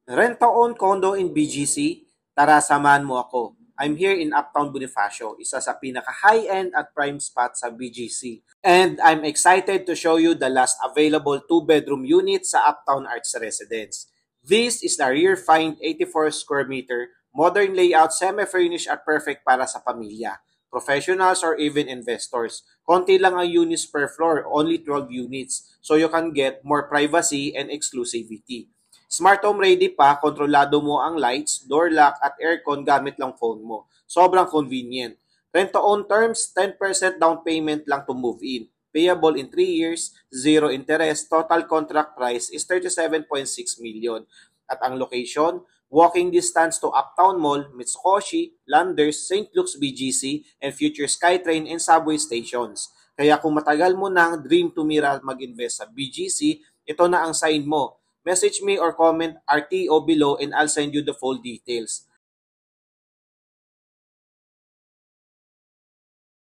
Rent-to-own condo in BGC? Tara, samahan mo ako. I'm here in Uptown Bonifacio, isa sa pinaka-high-end at prime spot sa BGC. And I'm excited to show you the last available 2-bedroom unit sa Uptown Arts Residence. This is the rear find 84 square meter, modern layout, semi-furnished at perfect para sa pamilya, professionals or even investors. Konti lang ang units per floor, only 12 units, so you can get more privacy and exclusivity. Smart home ready pa, kontrolado mo ang lights, door lock at aircon gamit lang phone mo. Sobrang convenient. Rent to own terms, 10% down payment lang to move in. Payable in 3 years, zero interest, total contract price is 37.6 million. At ang location, walking distance to Uptown Mall, Mitsukoshi, Landers, St. Luke's BGC, and future SkyTrain and subway stations. Kaya kung matagal mo nang dream tumira mag-invest sa BGC, ito na ang sign mo. Message me or comment RTO below and I'll send you the full details.